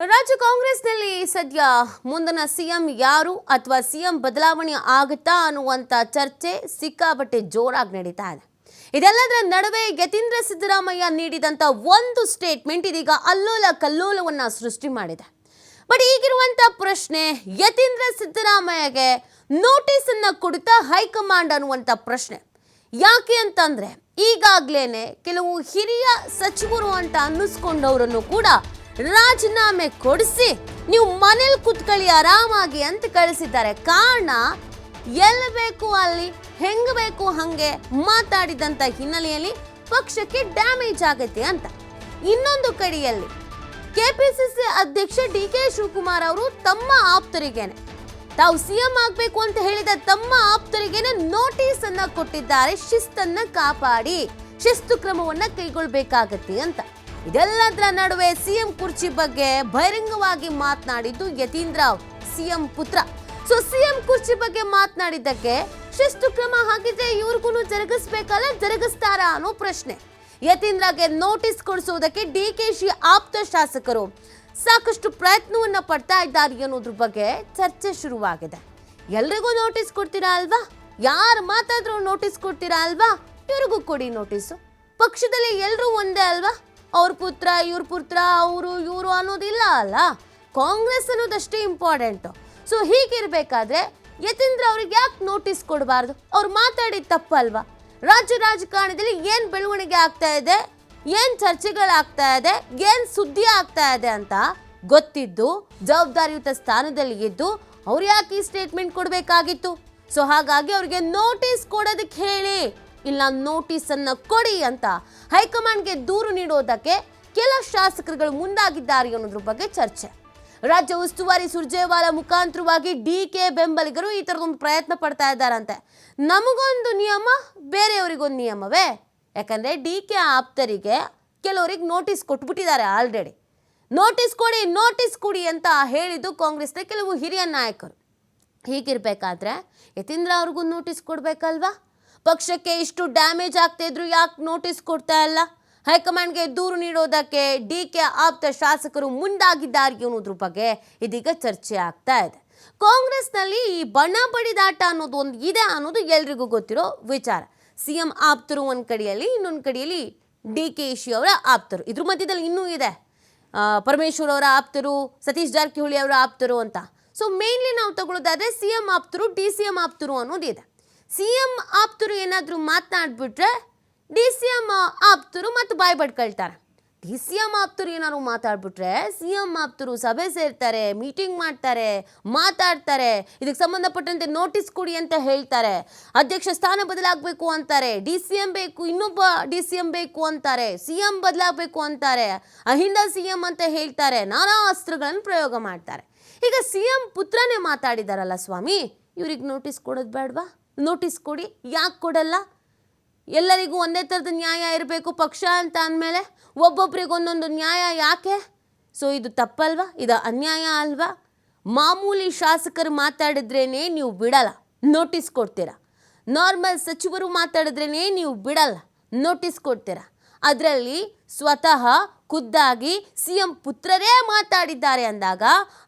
ರಾಜ್ಯ ಕಾಂಗ್ರೆಸ್ನಲ್ಲಿ ಸದ್ಯ ಮುಂದಿನ ಸಿಎಂ ಯಾರು ಅಥವಾ ಸಿಎಂ ಬದಲಾವಣೆ ಆಗುತ್ತಾ ಅನ್ನುವಂತ ಚರ್ಚೆ ಸಿಕ್ಕಾಪಟ್ಟೆ ಜೋರಾಗಿ ನಡೀತಾ ಇದೆ. ಇದೆಲ್ಲದರ ನಡುವೆ ಯತೀಂದ್ರ ಸಿದ್ದರಾಮಯ್ಯ ನೀಡಿದಂತ ಒಂದು ಸ್ಟೇಟ್ಮೆಂಟ್ ಇದೀಗ ಅಲ್ಲೋಲ ಕಲ್ಲೋಲವನ್ನ ಸೃಷ್ಟಿ ಮಾಡಿದೆ. ಬಟ್ ಈಗಿರುವಂತ ಪ್ರಶ್ನೆ, ಯತೀಂದ್ರ ಸಿದ್ದರಾಮಯ್ಯಗೆ ನೋಟಿಸ್ ಅನ್ನ ಕೊಡುತ್ತಾ ಹೈಕಮಾಂಡ್ ಅನ್ನುವಂತ ಪ್ರಶ್ನೆ. ಯಾಕೆ ಅಂತಂದ್ರೆ ಈಗಾಗ್ಲೇನೆ ಕೆಲವು ಹಿರಿಯ ಸಚಿವರು ಅಂತ ಅನ್ನಿಸ್ಕೊಂಡವರನ್ನು ಕೂಡ ರಾಜೀನಾಮೆ ಕೊಡಿಸಿ ನೀವು ಮನೇಲಿ ಕುತ್ಕೊಳ್ಳಿ ಆರಾಮಾಗಿ ಅಂತ ಕಳಿಸಿದ್ದಾರೆ. ಕಾರಣ ಎಲ್ಲಿ ಬೇಕು ಅಲ್ಲಿ ಹೆಂಗ್ ಬೇಕು ಹಂಗೆ ಮಾತಾಡಿದಂತ ಹಿನ್ನೆಲೆಯಲ್ಲಿ ಪಕ್ಷಕ್ಕೆ ಡ್ಯಾಮೇಜ್ ಆಗುತ್ತೆ ಅಂತ. ಇನ್ನೊಂದು ಕಡೆಯಲ್ಲಿ ಕೆಪಿಸಿಸಿ ಅಧ್ಯಕ್ಷ ಡಿ.ಕೆ. ಶಿವಕುಮಾರ್ ಅವರು ತಮ್ಮ ಆಪ್ತರಿಗೇನೆ ತಾವು ಸಿಎಂ ಆಗ್ಬೇಕು ಅಂತ ಹೇಳಿದ ತಮ್ಮ ಆಪ್ತರಿಗೇನೆ ನೋಟಿಸ್ ಅನ್ನ ಕೊಟ್ಟಿದ್ದಾರೆ. ಶಿಸ್ತನ್ನ ಕಾಪಾಡಿ, ಶಿಸ್ತು ಕ್ರಮವನ್ನ ಕೈಗೊಳ್ಳಬೇಕಾಗತ್ತೆ ಅಂತ. ಇದೆಲ್ಲದರ ನಡುವೆ ಸಿಎಂ ಕುರ್ಚಿ ಬಗ್ಗೆ ಬಹಿರಂಗವಾಗಿ ಮಾತನಾಡಿದ್ದು ಯತೀಂದ್ರ, ಸಿಎಂ ಪುತ್ರ. ಸೊ ಸಿಎಂ ಕುರ್ಚಿ ಬಗ್ಗೆ ಮಾತನಾಡಿದ್ದಕ್ಕೆ ಶಿಸ್ತು ಕ್ರಮ ಹಾಕಿದ್ರೆ ಇವ್ರಿಗೂ ಜರುಗಿಸ್ಬೇಕಲ್ಲ, ಜರುಗಿಸ್ತಾರಾ ಅನ್ನೋ ಪ್ರಶ್ನೆ. ಯತೀಂದ್ರಗೆ ನೋಟಿಸ್ ಕೊಡಿಸುವುದಕ್ಕೆ ಡಿ.ಕೆ.ಶಿ ಆಪ್ತ ಶಾಸಕರು ಸಾಕಷ್ಟು ಪ್ರಯತ್ನವನ್ನ ಪಡ್ತಾ ಇದ್ದಾರೆ ಅನ್ನೋದ್ರ ಬಗ್ಗೆ ಚರ್ಚೆ ಶುರುವಾಗಿದೆ. ಎಲ್ರಿಗೂ ನೋಟಿಸ್ ಕೊಡ್ತೀರಾ ಅಲ್ವಾ? ಯಾರು ಮಾತಾದ್ರೂ ನೋಟಿಸ್ ಕೊಡ್ತೀರಾ ಅಲ್ವಾ? ಇವ್ರಿಗೂ ಕೊಡಿ ನೋಟಿಸು. ಪಕ್ಷದಲ್ಲಿ ಎಲ್ಲರೂ ಒಂದೇ ಅಲ್ವಾ? ಅವ್ರ ಪುತ್ರ ಇವ್ರ ಪುತ್ರ, ಅವರು ಇವರು ಅನ್ನೋದಿಲ್ಲ ಅಲ್ಲ. ಕಾಂಗ್ರೆಸ್ ಅನ್ನೋದಷ್ಟೇ ಇಂಪಾರ್ಟೆಂಟು. ಸೊ ಹೀಗಿರ್ಬೇಕಾದ್ರೆ ಯತೀಂದ್ರ ಅವ್ರಿಗೆ ಯಾಕೆ ನೋಟಿಸ್ ಕೊಡಬಾರ್ದು? ಅವ್ರು ಮಾತಾಡಿದ ತಪ್ಪಲ್ವಾ? ರಾಜ್ಯ ರಾಜಕಾರಣದಲ್ಲಿ ಏನ್ ಬೆಳವಣಿಗೆ ಆಗ್ತಾ ಇದೆ, ಏನ್ ಚರ್ಚೆಗಳಾಗ್ತಾ ಇದೆ, ಏನ್ ಸುದ್ದಿ ಆಗ್ತಾ ಇದೆ ಅಂತ ಗೊತ್ತಿದ್ದು ಜವಾಬ್ದಾರಿಯುತ ಸ್ಥಾನದಲ್ಲಿ ಇದ್ದು ಅವ್ರು ಯಾಕೆ ಈ ಸ್ಟೇಟ್ಮೆಂಟ್ ಕೊಡಬೇಕಾಗಿತ್ತು? ಸೊ ಹಾಗಾಗಿ ಅವ್ರಿಗೆ ನೋಟಿಸ್ ಕೊಡೋದಕ್ಕೆ ಹೇಳಿ, ಇಲ್ಲ ನೋಟಿಸ್ ಅನ್ನ ಕೊಡಿ ಅಂತ ಹೈಕಮಾಂಡ್ಗೆ ದೂರು ನೀಡೋದಕ್ಕೆ ಕೆಲ ಶಾಸಕರುಗಳು ಮುಂದಾಗಿದ್ದಾರೆ ಅನ್ನೋದ್ರ ಬಗ್ಗೆ ಚರ್ಚೆ. ರಾಜ್ಯ ಉಸ್ತುವಾರಿ ಸುರ್ಜೇವಾಲಾ ಮುಖಾಂತರವಾಗಿ ಡಿ.ಕೆ. ಬೆಂಬಲಿಗರು ಈ ತರದೊಂದು ಪ್ರಯತ್ನ ಪಡ್ತಾ ಇದ್ದಾರಂತೆ. ನಮಗೊಂದು ನಿಯಮ, ಬೇರೆಯವರಿಗೊಂದು ನಿಯಮವೇ? ಯಾಕಂದ್ರೆ ಡಿ.ಕೆ. ಆಪ್ತರಿಗೆ ಕೆಲವರಿಗೆ ನೋಟಿಸ್ ಕೊಟ್ಬಿಟ್ಟಿದ್ದಾರೆ ಆಲ್ರೆಡಿ. ನೋಟಿಸ್ ಕೊಡಿ ಅಂತ ಹೇಳಿದ್ದು ಕಾಂಗ್ರೆಸ್ನ ಕೆಲವು ಹಿರಿಯ ನಾಯಕರು. ಹೀಗಿರ್ಬೇಕಾದ್ರೆ ಯತೀಂದ್ರ ಅವ್ರಿಗೂ ನೋಟಿಸ್ ಕೊಡ್ಬೇಕಲ್ವಾ? ಪಕ್ಷಕ್ಕೆ ಇಷ್ಟು ಡ್ಯಾಮೇಜ್ ಆಗ್ತಾ ಇದ್ರು ಯಾಕೆ ನೋಟಿಸ್ ಕೊಡ್ತಾ ಇಲ್ಲ? ಹೈಕಮಾಂಡ್ಗೆ ದೂರು ನೀಡೋದಕ್ಕೆ ಡಿ.ಕೆ. ಆಪ್ತ ಶಾಸಕರು ಮುಂದಾಗಿದ್ದಾರೆ ಅನ್ನೋದ್ರ ಬಗ್ಗೆ ಇದೀಗ ಚರ್ಚೆ ಆಗ್ತಾ ಇದೆ. ಕಾಂಗ್ರೆಸ್ನಲ್ಲಿ ಈ ಬಣ ಬಡಿದಾಟ ಅನ್ನೋದು ಒಂದು ಇದೆ ಅನ್ನೋದು ಎಲ್ರಿಗೂ ಗೊತ್ತಿರೋ ವಿಚಾರ. ಸಿಎಂ ಆಪ್ತರು ಒಂದು ಕಡೆಯಲ್ಲಿ, ಇನ್ನೊಂದು ಕಡೆಯಲ್ಲಿ ಡಿ.ಕೆ.ಶಿ ಅವರ ಆಪ್ತರು. ಇದ್ರ ಮಧ್ಯದಲ್ಲಿ ಇನ್ನೂ ಇದೆ ಪರಮೇಶ್ವರ್ ಅವರ ಆಪ್ತರು, ಸತೀಶ್ ಜಾರಕಿಹೊಳಿ ಅವರ ಆಪ್ತರು ಅಂತ. ಸೊ ಮೇನ್ಲಿ ನಾವು ತಗೊಳ್ಳೋದಾದ್ರೆ ಸಿಎಂ ಆಪ್ತರು, ಡಿ.ಸಿ.ಎಂ ಆಪ್ತರು ಅನ್ನೋದಿದೆ. ಸಿಎಂ ಆಪ್ತರು ಏನಾದರೂ ಮಾತನಾಡ್ಬಿಟ್ರೆ ಡಿ.ಸಿ.ಎಂ ಆಪ್ತರು ಮತ್ತು ಬಾಯ್ ಬಡ್ಕೊಳ್ತಾರೆ. ಡಿ.ಸಿ.ಎಂ ಆಪ್ತರು ಏನಾದ್ರು ಮಾತಾಡ್ಬಿಟ್ರೆ ಸಿಎಂ ಆಪ್ತರು ಸಭೆ ಸೇರ್ತಾರೆ, ಮೀಟಿಂಗ್ ಮಾಡ್ತಾರೆ, ಮಾತಾಡ್ತಾರೆ, ಇದಕ್ಕೆ ಸಂಬಂಧಪಟ್ಟಂತೆ ನೋಟಿಸ್ ಕೊಡಿ ಅಂತ ಹೇಳ್ತಾರೆ, ಅಧ್ಯಕ್ಷ ಸ್ಥಾನ ಬದಲಾಗಬೇಕು ಅಂತಾರೆ, ಡಿ.ಸಿ.ಎಂ ಬೇಕು, ಇನ್ನೊಬ್ಬ ಡಿ.ಸಿ.ಎಂ ಬೇಕು ಅಂತಾರೆ, ಸಿಎಂ ಬದಲಾಗಬೇಕು ಅಂತಾರೆ, ಅಹಿಂದ ಸಿಎಂ ಅಂತ ಹೇಳ್ತಾರೆ, ನಾನಾ ಅಸ್ತ್ರಗಳನ್ನು ಪ್ರಯೋಗ ಮಾಡ್ತಾರೆ. ಈಗ ಸಿಎಂ ಪುತ್ರನೇ ಮಾತಾಡಿದಾರಲ್ಲ ಸ್ವಾಮಿ, ಇವ್ರಿಗೆ ನೋಟಿಸ್ ಕೊಡೋದು ಬೇಡವಾ? ನೋಟಿಸ್ ಕೊಡಿ. ಯಾಕೆ ಕೊಡಲ್ಲ? ಎಲ್ಲರಿಗೂ ಒಂದೇ ಥರದ ನ್ಯಾಯ ಇರಬೇಕು ಪಕ್ಷ ಅಂತ ಅಂದಮೇಲೆ ಒಬ್ಬೊಬ್ರಿಗೆ ಒಂದೊಂದು ನ್ಯಾಯ ಯಾಕೆ? ಸೊ ಇದು ತಪ್ಪಲ್ವಾ? ಇದು ಅನ್ಯಾಯ ಅಲ್ವಾ? ಮಾಮೂಲಿ ಶಾಸಕರು ಮಾತಾಡಿದ್ರೇನೆ ನೀವು ಬಿಡಲ್ಲ, ನೋಟಿಸ್ ಕೊಡ್ತೀರಾ. ನಾರ್ಮಲ್ ಸಚಿವರು ಮಾತಾಡಿದ್ರೇನೆ ನೀವು ಬಿಡಲ್ಲ, ನೋಟಿಸ್ ಕೊಡ್ತೀರಾ. ಅದರಲ್ಲಿ ಸ್ವತಃ ಖುದ್ದಾಗಿ ಸಿಎಂ ಪುತ್ರರೇ ಮಾತಾಡಿದ್ದಾರೆ ಅಂದಾಗ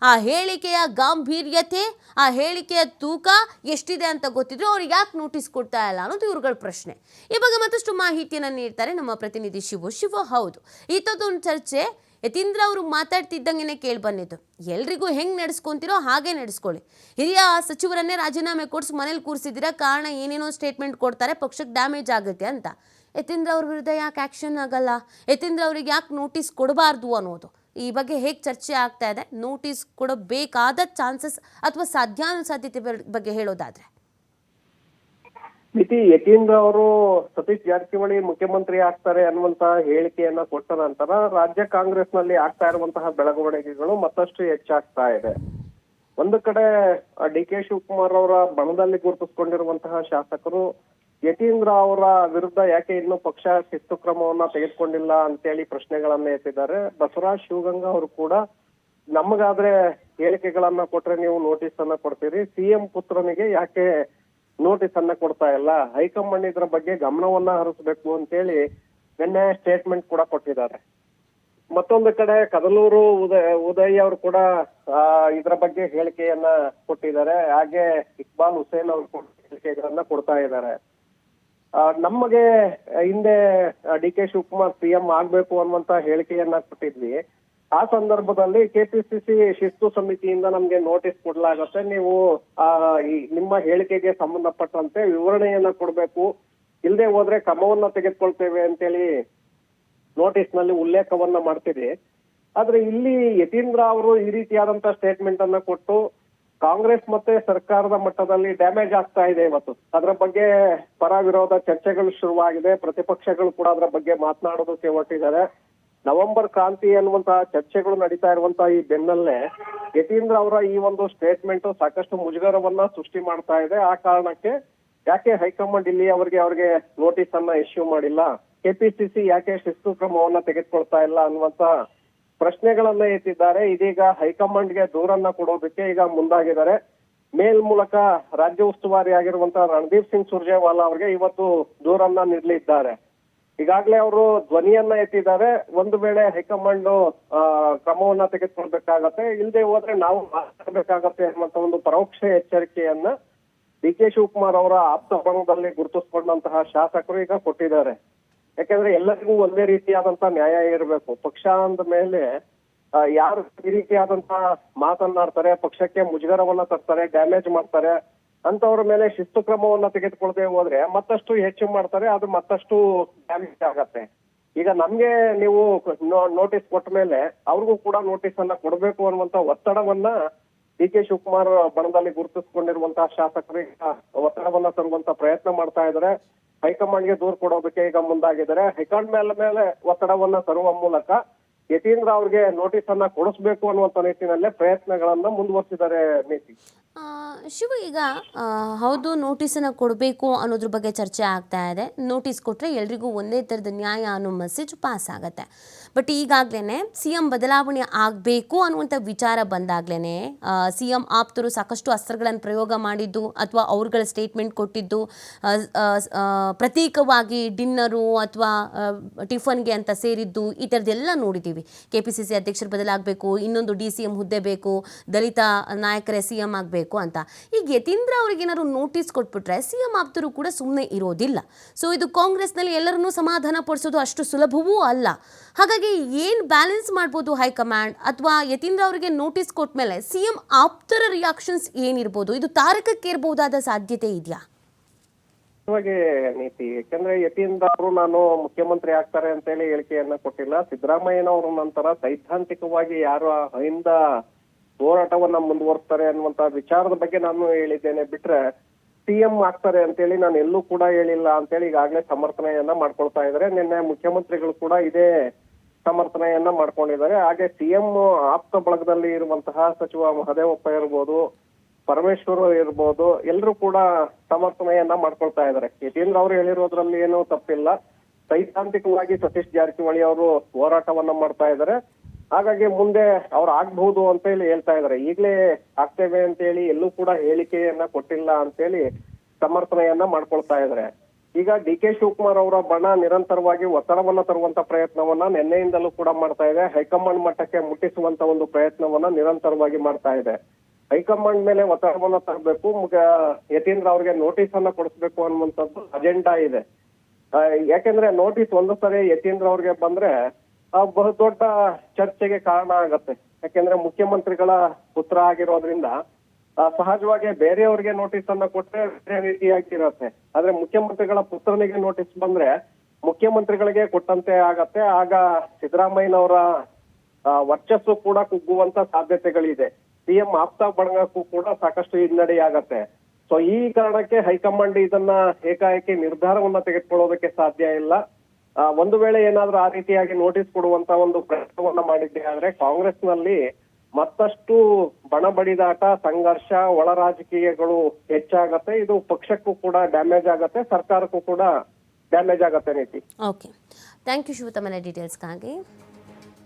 ಆ ಹೇಳಿಕೆಯ ಗಾಂಭೀರ್ಯತೆ, ಆ ಹೇಳಿಕೆಯ ತೂಕ ಎಷ್ಟಿದೆ ಅಂತ ಗೊತ್ತಿದ್ರು ಅವ್ರಿಗೆ ಯಾಕೆ ನೋಟಿಸ್ ಕೊಡ್ತಾ ಇಲ್ಲ ಅನ್ನೋದು ಇವ್ರುಗಳ ಪ್ರಶ್ನೆ. ಈ ಬಗ್ಗೆ ಮತ್ತಷ್ಟು ಮಾಹಿತಿಯನ್ನು ನೀಡ್ತಾರೆ ನಮ್ಮ ಪ್ರತಿನಿಧಿ ಶಿವ. ಹೌದು, ಇಂಥದ್ದೊಂದು ಚರ್ಚೆ ಯತೀಂದ್ರ ಅವರು ಮಾತಾಡ್ತಿದ್ದಂಗೆ ಕೇಳಿ ಬಂದಿದ್ದು. ಎಲ್ರಿಗೂ ಹೆಂಗೆ ನಡೆಸ್ಕೊಂತೀರೋ ಹಾಗೆ ನಡೆಸ್ಕೊಳ್ಳಿ. ಹಿರಿಯ ಸಚಿವರನ್ನೇ ರಾಜೀನಾಮೆ ಕೊಡಿಸಿ ಮನೇಲಿ ಕೂರಿಸಿದ್ದೀರಾ, ಕಾರಣ ಏನೇನೋ ಸ್ಟೇಟ್ಮೆಂಟ್ ಕೊಡ್ತಾರೆ, ಪಕ್ಷಕ್ಕೆ ಡ್ಯಾಮೇಜ್ ಆಗುತ್ತೆ ಅಂತ. ಯತೀಂದ್ರ ಅವ್ರ ವಿರುದ್ಧ ಯಾಕೆ ಆ್ಯಕ್ಷನ್ ಆಗಲ್ಲ? ಯತೀಂದ್ರ ಅವ್ರಿಗೆ ಯಾಕೆ ನೋಟಿಸ್ ಕೊಡಬಾರ್ದು ಅನ್ನೋದು ಈ ಬಗ್ಗೆ ಹೇಗೆ ಚರ್ಚೆ ಆಗ್ತಾ ಇದೆ. ನೋಟಿಸ್ ಕೊಡಬೇಕಾದ ಚಾನ್ಸಸ್ ಅಥವಾ ಸಾಧ್ಯಾನುಸಾಧ್ಯತೆ ಬಗ್ಗೆ ಹೇಳೋದಾದ್ರೆ ಯತೀಂದ್ರ ಅವರು ಸತೀಶ್ ಜಾರಕಿಹೊಳಿ ಮುಖ್ಯಮಂತ್ರಿ ಆಗ್ತಾರೆ ಅನ್ನುವಂತಹ ಹೇಳಿಕೆಯನ್ನ ಕೊಟ್ಟ ನಂತರ ರಾಜ್ಯ ಕಾಂಗ್ರೆಸ್ ನಲ್ಲಿ ಆಗ್ತಾ ಇರುವಂತಹ ಬೆಳವಣಿಗೆಗಳು ಮತ್ತಷ್ಟು ಹೆಚ್ಚಾಗ್ತಾ ಇದೆ. ಒಂದು ಕಡೆ ಡಿ.ಕೆ. ಶಿವಕುಮಾರ್ ಅವರ ಬಣದಲ್ಲಿ ಗುರುತಿಸಿಕೊಂಡಿರುವಂತಹ ಶಾಸಕರು ಯತೀಂದ್ರ ಅವರ ವಿರುದ್ಧ ಯಾಕೆ ಇನ್ನು ಪಕ್ಷ ಶಿಸ್ತು ಕ್ರಮವನ್ನ ತೆಗೆದುಕೊಂಡಿಲ್ಲ ಅಂತೇಳಿ ಪ್ರಶ್ನೆಗಳನ್ನ ಎತ್ತಿದ್ದಾರೆ. ಬಸವರಾಜ್ ಶಿವಗಂಗಾ ಅವರು ಕೂಡ ನಮಗಾದ್ರೆ ಹೇಳಿಕೆಗಳನ್ನ ಕೊಟ್ರೆ ನೀವು ನೋಟಿಸ್ ಅನ್ನ ಕೊಡ್ತೀರಿ, ಸಿಎಂ ಪುತ್ರನಿಗೆ ಯಾಕೆ ನೋಟಿಸ್ ಅನ್ನ ಕೊಡ್ತಾ ಇಲ್ಲ, ಹೈಕಮಾಂಡ್ ಇದ್ರ ಬಗ್ಗೆ ಗಮನವನ್ನ ಹರಿಸಬೇಕು ಅಂತೇಳಿ ನಿನ್ನೆ ಸ್ಟೇಟ್ಮೆಂಟ್ ಕೂಡ ಕೊಟ್ಟಿದ್ದಾರೆ. ಮತ್ತೊಂದು ಕಡೆ ಕದಲೂರು ಉದಯ್ ಅವರು ಕೂಡ ಇದರ ಬಗ್ಗೆ ಹೇಳಿಕೆಯನ್ನ ಕೊಟ್ಟಿದ್ದಾರೆ. ಹಾಗೆ ಇಕ್ಬಾಲ್ ಹುಸೇನ್ ಅವರು ಕೂಡ ಹೇಳಿಕೆಗಳನ್ನ ಕೊಡ್ತಾ ಇದ್ದಾರೆ. ನಮಗೆ ಹಿಂದೆ ಡಿ ಕೆ ಶಿವಕುಮಾರ್ ಸಿಎಂ ಆಗ್ಬೇಕು ಅನ್ನುವಂತ ಹೇಳಿಕೆಯನ್ನ ಕೊಟ್ಟಿದ್ವಿ. ಆ ಸಂದರ್ಭದಲ್ಲಿ ಕೆಪಿಸಿಸಿ ಶಿಸ್ತು ಸಮಿತಿಯಿಂದ ನಮ್ಗೆ ನೋಟಿಸ್ ಕೊಡ್ಲಾಗತ್ತೆ, ನೀವು ನಿಮ್ಮ ಹೇಳಿಕೆಗೆ ಸಂಬಂಧಪಟ್ಟಂತೆ ವಿವರಣೆಯನ್ನ ಕೊಡ್ಬೇಕು, ಇಲ್ಲದೆ ಹೋದ್ರೆ ಕ್ರಮವನ್ನ ತೆಗೆದುಕೊಳ್ತೇವೆ ಅಂತೇಳಿ ನೋಟಿಸ್ ನಲ್ಲಿ ಉಲ್ಲೇಖವನ್ನ ಮಾಡ್ತೀರಿ. ಆದ್ರೆ ಇಲ್ಲಿ ಯತೀಂದ್ರ ಅವರು ಈ ರೀತಿಯಾದಂತ ಸ್ಟೇಟ್ಮೆಂಟ್ ಅನ್ನ ಕೊಟ್ಟು ಕಾಂಗ್ರೆಸ್ ಮತ್ತೆ ಸರ್ಕಾರದ ಮಟ್ಟದಲ್ಲಿ ಡ್ಯಾಮೇಜ್ ಆಗ್ತಾ ಇದೆ. ಇವತ್ತು ಅದರ ಬಗ್ಗೆ ಪರ ವಿರೋಧ ಚರ್ಚೆಗಳು ಶುರುವಾಗಿದೆ. ಪ್ರತಿಪಕ್ಷಗಳು ಕೂಡ ಅದರ ಬಗ್ಗೆ ಮಾತನಾಡೋದಕ್ಕೆ ಹೊರಟಿದ್ದಾರೆ. ನವೆಂಬರ್ ಕ್ರಾಂತಿ ಅನ್ನುವಂತಹ ಚರ್ಚೆಗಳು ನಡೀತಾ ಇರುವಂತಹ ಈ ಬೆನ್ನಲ್ಲೇ ಯತೀಂದ್ರ ಅವರ ಈ ಒಂದು ಸ್ಟೇಟ್ಮೆಂಟ್ ಸಾಕಷ್ಟು ಮುಜುಗರವನ್ನ ಸೃಷ್ಟಿ ಮಾಡ್ತಾ ಇದೆ. ಆ ಕಾರಣಕ್ಕೆ ಯಾಕೆ ಹೈಕಮಾಂಡ್ ಇಲ್ಲಿ ಅವ್ರಿಗೆ ನೋಟಿಸ್ ಅನ್ನ ಇಶ್ಯೂ ಮಾಡಿಲ್ಲ, ಕೆಪಿಸಿಸಿ ಯಾಕೆ ಶಿಸ್ತು ಕ್ರಮವನ್ನ ತೆಗೆದುಕೊಳ್ತಾ ಇಲ್ಲ ಅನ್ನುವಂತ ಪ್ರಶ್ನೆಗಳನ್ನ ಎತ್ತಿದ್ದಾರೆ. ಇದೀಗ ಹೈಕಮಾಂಡ್ಗೆ ದೂರನ್ನ ಕೊಡೋದಕ್ಕೆ ಈಗ ಮುಂದಾಗಿದ್ದಾರೆ. ಮೇಲ್ ಮೂಲಕ ರಾಜ್ಯ ಉಸ್ತುವಾರಿ ಆಗಿರುವಂತಹ ರಣದೀಪ್ ಸಿಂಗ್ ಸುರ್ಜೇವಾಲಾ ಅವರಿಗೆ ಇವತ್ತು ದೂರನ್ನ ನೀಡಲಿದ್ದಾರೆ. ಈಗಾಗಲೇ ಅವರು ಧ್ವನಿಯನ್ನ ಎತ್ತಿದ್ದಾರೆ. ಒಂದು ವೇಳೆ ಹೈಕಮಾಂಡ್ ಕ್ರಮವನ್ನ ತೆಗೆದುಕೊಳ್ಬೇಕಾಗತ್ತೆ, ಇಲ್ಲದೆ ಹೋದ್ರೆ ನಾವು ಮಾತಾಡಬೇಕಾಗತ್ತೆ ಅನ್ನುವಂತ ಒಂದು ಪರೋಕ್ಷ ಎಚ್ಚರಿಕೆಯನ್ನ ಡಿ ಕೆ ಶಿವಕುಮಾರ್ ಅವರ ಆಪ್ತ ಬಣದಲ್ಲಿ ಗುರುತಿಸಿಕೊಂಡಂತಹ ಶಾಸಕರು ಈಗ ಕೊಟ್ಟಿದ್ದಾರೆ. ಯಾಕಂದ್ರೆ ಎಲ್ಲರಿಗೂ ಒಂದೇ ರೀತಿಯಾದಂತಹ ನ್ಯಾಯ ಇರಬೇಕು. ಪಕ್ಷ ಅಂದ ಮೇಲೆ ಯಾರು ಈ ರೀತಿಯಾದಂತಹ ಮಾತನ್ನಾಡ್ತಾರೆ, ಪಕ್ಷಕ್ಕೆ ಮುಜುಗರವನ್ನ ತರ್ತಾರೆ, ಡ್ಯಾಮೇಜ್ ಮಾಡ್ತಾರೆ, ಅಂತವ್ರ ಮೇಲೆ ಶಿಸ್ತು ಕ್ರಮವನ್ನ ತೆಗೆದುಕೊಳ್ಳದೆ ಹೋದ್ರೆ ಮತ್ತಷ್ಟು ಹೆಚ್ಚು ಮಾಡ್ತಾರೆ, ಅದು ಮತ್ತಷ್ಟು ಡ್ಯಾಮೇಜ್ ಆಗತ್ತೆ. ಈಗ ನಮ್ಗೆ ನೀವು ನೋಟಿಸ್ ಕೊಟ್ಟ ಮೇಲೆ ಅವ್ರಿಗೂ ಕೂಡ ನೋಟಿಸ್ ಅನ್ನ ಕೊಡ್ಬೇಕು ಅನ್ನುವಂತ ಒತ್ತಡವನ್ನ ಡಿ ಕೆ ಶಿವಕುಮಾರ್ ಬಣದಲ್ಲಿ ಗುರುತಿಸಿಕೊಂಡಿರುವಂತಹ ಶಾಸಕರು ಈಗ ಒತ್ತಡವನ್ನ ತರುವಂತ ಪ್ರಯತ್ನ ಮಾಡ್ತಾ ಇದ್ದಾರೆ. ಹೈಕಮಾಂಡ್ಗೆ ದೂರ ಕೊಡೋದಕ್ಕೆ ಈಗ ಮುಂದಾಗಿದ್ದಾರೆ. ಹೈಕಮಾಂಡ್ ಮೇಲೆ ಒತ್ತಡವನ್ನ ತರುವ ಮೂಲಕ ಯತೀಂದ್ರ ಅವ್ರಿಗೆ ನೋಟಿಸ್ ಅನ್ನ ಕೊಡಿಸ್ಬೇಕು ಅನ್ನುವಂತ ನಿಟ್ಟಿನಲ್ಲೇ ಪ್ರಯತ್ನಗಳನ್ನ ಮುಂದುವರಿಸಿದ್ದಾರೆ ನೀತಿ. ಶಿವ, ಈಗ ಹೌದು, ನೋಟಿಸನ್ನು ಕೊಡಬೇಕು ಅನ್ನೋದ್ರ ಬಗ್ಗೆ ಚರ್ಚೆ ಆಗ್ತಾ ಇದೆ. ನೋಟಿಸ್ ಕೊಟ್ಟರೆ ಎಲ್ರಿಗೂ ಒಂದೇ ಥರದ ನ್ಯಾಯ ಅನ್ನೋ ಮೆಸೇಜ್ ಪಾಸ್ ಆಗುತ್ತೆ. ಬಟ್ ಈಗಾಗಲೇ ಸಿ ಎಂ ಬದಲಾವಣೆ ಆಗಬೇಕು ಅನ್ನುವಂಥ ವಿಚಾರ ಬಂದಾಗಲೇ ಸಿ ಎಂ ಆಪ್ತರು ಸಾಕಷ್ಟು ಅಸ್ತ್ರಗಳನ್ನು ಪ್ರಯೋಗ ಮಾಡಿದ್ದು ಅಥವಾ ಅವ್ರುಗಳ ಸ್ಟೇಟ್ಮೆಂಟ್ ಕೊಟ್ಟಿದ್ದು ಪ್ರತೀಕವಾಗಿ ಡಿನ್ನರು ಅಥವಾ ಟಿಫನ್ಗೆ ಅಂತ ಸೇರಿದ್ದು ಈ ಥರದ್ದೆಲ್ಲ ನೋಡಿದ್ದೀವಿ. KPCC ಅಧ್ಯಕ್ಷರು ಬದಲಾಗಬೇಕು, ಇನ್ನೊಂದು DCM ಹುದ್ದೆ ಬೇಕು, ದಲಿತ ನಾಯಕರೇ CM ಆಗಬೇಕು ಅಂತ. ಈಗ ಯತೀಂದ್ರ ಅವ್ರಿಗೆ ಏನಾದ್ರು ನೋಟಿಸ್ ಕೊಟ್ಬಿಟ್ರೆ CM ಆಪ್ತರು ಕೂಡ ಸುಮ್ಮನೆ ಇರೋದಿಲ್ಲ. ಸೊ ಇದು ಕಾಂಗ್ರೆಸ್ನಲ್ಲಿ ಎಲ್ಲರನ್ನೂ ಸಮಾಧಾನ ಪಡಿಸೋದು ಅಷ್ಟು ಸುಲಭವೂ ಅಲ್ಲ. ಹಾಗಾಗಿ ಏನು ಬ್ಯಾಲೆನ್ಸ್ ಮಾಡ್ಬೋದು ಹೈಕಮಾಂಡ್, ಅಥವಾ ಯತೀಂದ್ರ ಅವರಿಗೆ ನೋಟಿಸ್ ಕೊಟ್ಟ ಮೇಲೆ CM ಆಪ್ತರ ರಿಯಾಕ್ಷನ್ಸ್ ಏನಿರ್ಬೋದು? ಇದು ತಾರಕಕ್ಕೆ ಇರಬಹುದಾದ ಸಾಧ್ಯತೆ ಇದೆಯಾ? ನೀತಿ, ಯಾಕಂದ್ರೆ ಯತೀಂದ್ರ ಅವರು ನಾನು ಮುಖ್ಯಮಂತ್ರಿ ಆಗ್ತಾರೆ ಅಂತ ಹೇಳಿ ಹೇಳಿಕೆಯನ್ನ ಕೊಟ್ಟಿಲ್ಲ. ಸಿದ್ದರಾಮಯ್ಯನವರ ನಂತರ ಸೈದ್ಧಾಂತಿಕವಾಗಿ ಯಾರು ಹಿಂದ ಹೋರಾಟವನ್ನ ಮುಂದುವರಿಸ್ತಾರೆ ಅನ್ನುವಂತ ವಿಚಾರದ ಬಗ್ಗೆ ನಾನು ಹೇಳಿದ್ದೇನೆ ಬಿಟ್ರೆ CM ಆಗ್ತಾರೆ ಅಂತೇಳಿ ನಾನು ಎಲ್ಲೂ ಕೂಡ ಹೇಳಿಲ್ಲ ಅಂತೇಳಿ ಈಗಾಗಲೇ ಸಮರ್ಥನೆಯನ್ನ ಮಾಡ್ಕೊಳ್ತಾ ಇದ್ದಾರೆ. ನಿನ್ನೆ ಮುಖ್ಯಮಂತ್ರಿಗಳು ಕೂಡ ಇದೇ ಸಮರ್ಥನೆಯನ್ನ ಮಾಡ್ಕೊಂಡಿದ್ದಾರೆ. ಹಾಗೆ CM ಆಪ್ತ ಬಳಗದಲ್ಲಿ ಇರುವಂತಹ ಸಚಿವ ಮಹದೇವಪ್ಪ ಇರ್ಬೋದು, ಪರಮೇಶ್ವರ್ ಇರ್ಬೋದು, ಎಲ್ಲರೂ ಕೂಡ ಸಮರ್ಥನೆಯನ್ನ ಮಾಡ್ಕೊಳ್ತಾ ಇದ್ದಾರೆ. ಯತೀಂದ್ರ ಅವರು ಹೇಳಿರೋದ್ರಲ್ಲಿ ಏನೂ ತಪ್ಪಿಲ್ಲ. ಸೈದ್ಧಾಂತಿಕವಾಗಿ ಸತೀಶ್ ಜಾರಕಿಹೊಳಿ ಅವರು ಹೋರಾಟವನ್ನ ಮಾಡ್ತಾ ಇದ್ದಾರೆ. ಹಾಗಾಗಿ ಮುಂದೆ ಅವ್ರು ಆಗ್ಬಹುದು ಅಂತ ಹೇಳಿ ಹೇಳ್ತಾ ಇದ್ದಾರೆ. ಈಗಲೇ ಆಗ್ತೇವೆ ಅಂತ ಹೇಳಿ ಎಲ್ಲೂ ಕೂಡ ಹೇಳಿಕೆಯನ್ನ ಕೊಟ್ಟಿಲ್ಲ ಅಂತೇಳಿ ಸಮರ್ಥನೆಯನ್ನ ಮಾಡ್ಕೊಳ್ತಾ ಇದ್ದಾರೆ. ಈಗ DK ಶಿವಕುಮಾರ್ ಅವರ ಬಣ ನಿರಂತರವಾಗಿ ಒತ್ತಡವನ್ನ ತರುವಂತ ಪ್ರಯತ್ನವನ್ನ ನಿನ್ನೆಯಿಂದಲೂ ಕೂಡ ಮಾಡ್ತಾ ಇದೆ. ಹೈಕಮಾಂಡ್ ಮಟ್ಟಕ್ಕೆ ಮುಟ್ಟಿಸುವಂತ ಒಂದು ಪ್ರಯತ್ನವನ್ನ ನಿರಂತರವಾಗಿ ಮಾಡ್ತಾ ಇದೆ. ಹೈಕಮಾಂಡ್ ಮೇಲೆ ಒತ್ತಡವನ್ನ ತರಬೇಕು, ಯತೀಂದ್ರ ಅವ್ರಿಗೆ ನೋಟಿಸ್ ಅನ್ನ ಕೊಡಿಸ್ಬೇಕು ಅನ್ನುವಂಥದ್ದು ಅಜೆಂಡಾ ಇದೆ. ಯಾಕೆಂದ್ರೆ ನೋಟಿಸ್ ಒಂದು ಸರಿ ಯತೀಂದ್ರ ಅವ್ರಿಗೆ ಬಂದ್ರೆ ಬಹುದೊಡ್ಡ ಚರ್ಚೆಗೆ ಕಾರಣ ಆಗತ್ತೆ. ಯಾಕೆಂದ್ರೆ ಮುಖ್ಯಮಂತ್ರಿಗಳ ಪುತ್ರ ಆಗಿರೋದ್ರಿಂದ ಸಹಜವಾಗಿ ಬೇರೆಯವ್ರಿಗೆ ನೋಟಿಸ್ ಅನ್ನ ಕೊಟ್ರೆ ಬೇರೆ ರೀತಿಯಾಗಿರತ್ತೆ. ಆದ್ರೆ ಮುಖ್ಯಮಂತ್ರಿಗಳ ಪುತ್ರನಿಗೆ ನೋಟಿಸ್ ಬಂದ್ರೆ ಮುಖ್ಯಮಂತ್ರಿಗಳಿಗೆ ಕೊಟ್ಟಂತೆ ಆಗತ್ತೆ. ಆಗ ಸಿದ್ದರಾಮಯ್ಯನವರ ವರ್ಚಸ್ಸು ಕೂಡ ಕುಗ್ಗುವಂತ ಸಾಧ್ಯತೆಗಳಿದೆ. CM ಆಪ್ತ ಬಳಗಕ್ಕೂ ಕೂಡ ಸಾಕಷ್ಟು ಹಿನ್ನಡೆ ಆಗತ್ತೆ. ಸೊ ಈ ಕಾರಣಕ್ಕೆ ಹೈಕಮಾಂಡ್ ಇದನ್ನ ಏಕಾಏಕಿ ನಿರ್ಧಾರವನ್ನ ತೆಗೆದುಕೊಳ್ಳೋದಕ್ಕೆ ಸಾಧ್ಯ ಇಲ್ಲ. ಒಂದು ವೇಳೆ ಏನಾದ್ರೂ ಆ ರೀತಿಯಾಗಿ ನೋಟಿಸ್ ಕೊಡುವಂತ ಒಂದು ಪ್ರಯತ್ನವನ್ನ ಮಾಡಿದ್ದೆ ಆದ್ರೆ ಕಾಂಗ್ರೆಸ್ ನಲ್ಲಿ ಮತ್ತಷ್ಟು ಬಣ ಬಡಿದಾಟ, ಸಂಘರ್ಷ, ಒಳ ರಾಜಕೀಯಗಳು ಹೆಚ್ಚಾಗತ್ತೆ. ಇದು ಪಕ್ಷಕ್ಕೂ ಕೂಡ ಡ್ಯಾಮೇಜ್ ಆಗತ್ತೆ, ಸರ್ಕಾರಕ್ಕೂ ಕೂಡ ಡ್ಯಾಮೇಜ್ ಆಗತ್ತೆ ನೀತಿ. ಓಕೆ, ಥ್ಯಾಂಕ್ ಯು ಶಿವ, ತಮ್ಮ ಡೀಟೇಲ್ಸ್ಗಾಗಿ.